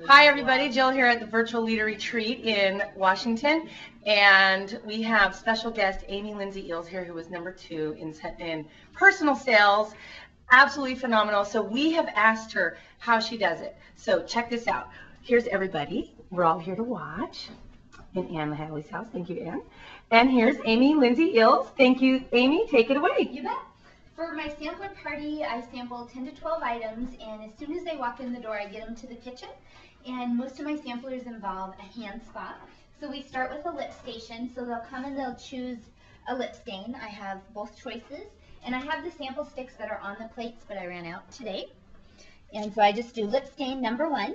Hi everybody, Jill here at the Virtual Leader Retreat in Washington, and we have special guest Amy Lindsay-Eells here, who was #2 in personal sales. Absolutely phenomenal. So we have asked her how she does it. So check this out. Here's everybody. We're all here to watch in Anne Hadley's house. Thank you, Anne. And here's Amy Lindsay-Eells. Thank you, Amy. Take it away. You bet. For my sampler party, I sample 10 to 12 items, and as soon as they walk in the door, I get them to the kitchen. And most of my samplers involve a hand spa. So we start with a lip station. So they'll come and they'll choose a lip stain. I have both choices. And I have the sample sticks that are on the plates, but I ran out today. And so I just do lip stain number 1.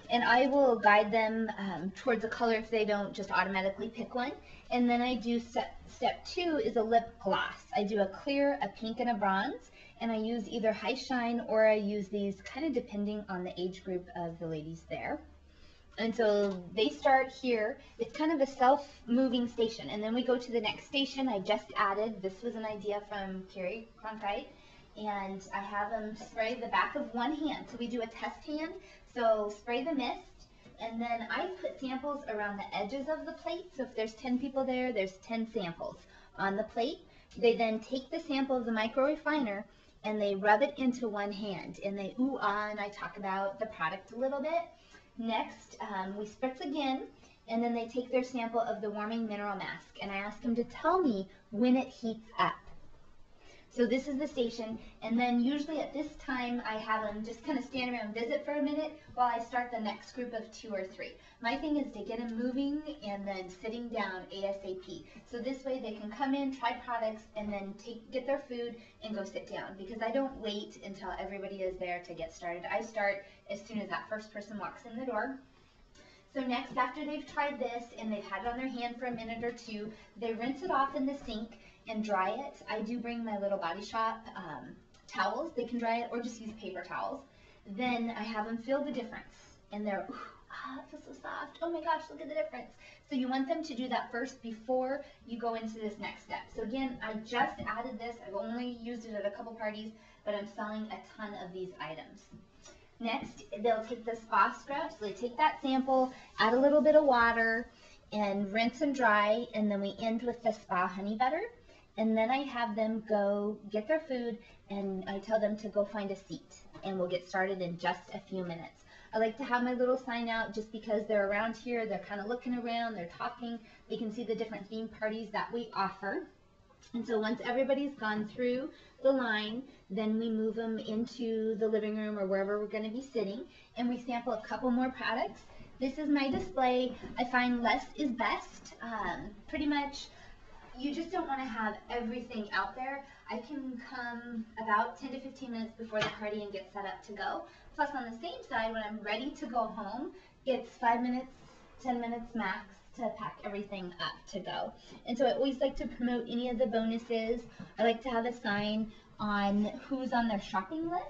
And I will guide them towards a color if they don't just automatically pick one. And then I do step 2 is a lip gloss. I do a clear, a pink, and a bronze. And I use either high shine or I use these kind of depending on the age group of the ladies there. And so they start here. It's kind of a self-moving station. And then we go to the next station. I just added, this was an idea from Carrie Cronkite. And I have them spray the back of one hand. So we do a test hand. So spray the mist. And then I put samples around the edges of the plate. So if there's 10 people there, there's 10 samples on the plate. They then take the sample of the micro refiner and they rub it into one hand. And they ooh-ah, and I talk about the product a little bit. Next, we spritz again, and then they take their sample of the warming mineral mask. And I ask them to tell me when it heats up. So this is the station, and then usually at this time I have them just kind of stand around and visit for a minute while I start the next group of 2 or 3. My thing is to get them moving and then sitting down ASAP. So this way they can come in, try products, and then get their food and go sit down, because I don't wait until everybody is there to get started. I start as soon as that first person walks in the door. So next, after they've tried this and they've had it on their hand for a minute or 2, they rinse it off in the sink and dry it. I do bring my little Body Shop towels. They can dry it or just use paper towels. Then I have them feel the difference. And they're, it feels so soft. Oh my gosh, look at the difference. So you want them to do that first before you go into this next step. So again, I just added this. I've only used it at a couple parties, but I'm selling a ton of these items. Next, they'll take the spa scrub. So they take that sample, add a little bit of water, and rinse and dry. And then we end with the spa honey butter. And then I have them go get their food, and I tell them to go find a seat, and we'll get started in just a few minutes. I like to have my little sign out just because they're around here, they're kind of looking around, they're talking, they can see the different theme parties that we offer. And so once everybody's gone through the line, then we move them into the living room or wherever we're going to be sitting, and we sample a couple more products. This is my display. I find less is best. Pretty much, you just don't want to have everything out there. I can come about 10 to 15 minutes before the party and get set up to go. Plus on the same side, when I'm ready to go home, it's 5 minutes, 10 minutes max to pack everything up to go. And so I always like to promote any of the bonuses. I like to have a sign on who's on their shopping list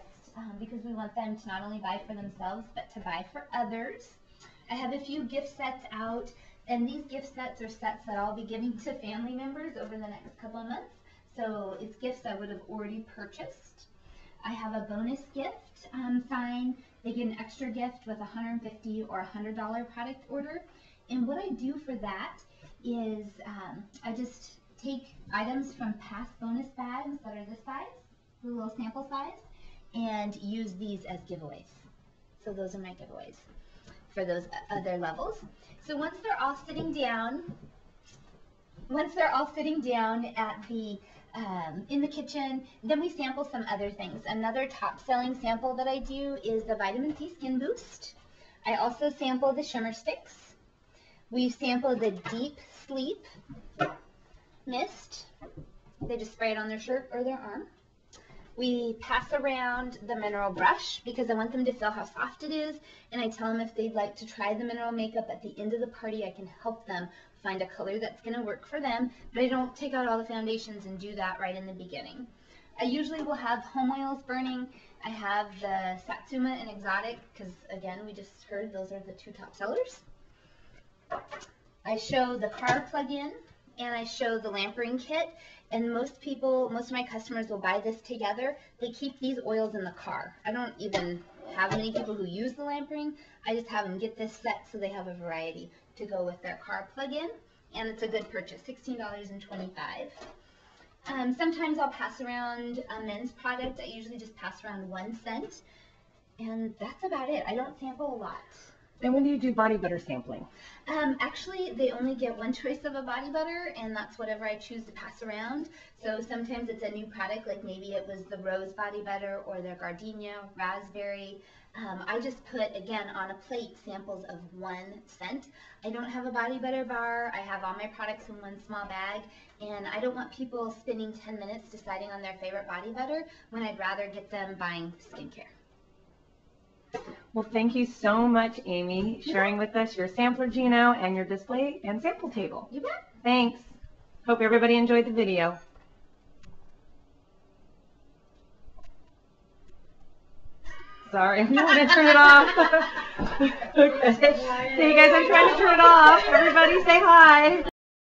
because we want them to not only buy for themselves, but to buy for others. I have a few gift sets out. And these gift sets are sets that I'll be giving to family members over the next couple of months. So it's gifts I would have already purchased. I have a bonus gift sign. They get an extra gift with a $150 or $100 product order. And what I do for that is I just take items from past bonus bags that are this size, the little sample size, and use these as giveaways. So those are my giveaways for those other levels. So once they're all sitting down at the in the kitchen, then we sample some other things. Another top selling sample that I do is the Vitamin C Skin Boost. I also sample the shimmer sticks. We sample the Deep Sleep Mist. They just spray it on their shirt or their arm. We pass around the mineral brush because I want them to feel how soft it is, and I tell them if they'd like to try the mineral makeup at the end of the party, I can help them find a color that's going to work for them, but I don't take out all the foundations and do that right in the beginning. I usually will have home oils burning. I have the Satsuma and Exotic because, again, we just heard those are the 2 top sellers. I show the car plug-in, and I show the lamp ring kit. And most of my customers will buy this together. They keep these oils in the car. I don't even have many people who use the lamp ring. I just have them get this set so they have a variety to go with their car plug-in, and it's a good purchase, $16.25. Sometimes I'll pass around a men's product. I usually just pass around 1 cent, and that's about it. I don't sample a lot. And when do you do body butter sampling? Actually, they only get one choice of a body butter, and that's whatever I choose to pass around. So sometimes it's a new product, like maybe it was the rose body butter or the gardenia raspberry. I just put, again, on a plate samples of 1 cent. I don't have a body butter bar. I have all my products in one small bag, and I don't want people spending 10 minutes deciding on their favorite body butter when I'd rather get them buying skincare. Well, thank you so much, Amy, sharing with us your sampler Gino and your display and sample table. You bet. Thanks. Hope everybody enjoyed the video. Sorry, we want to turn it off. Okay. Hey guys, I'm trying to turn it off. Everybody say hi.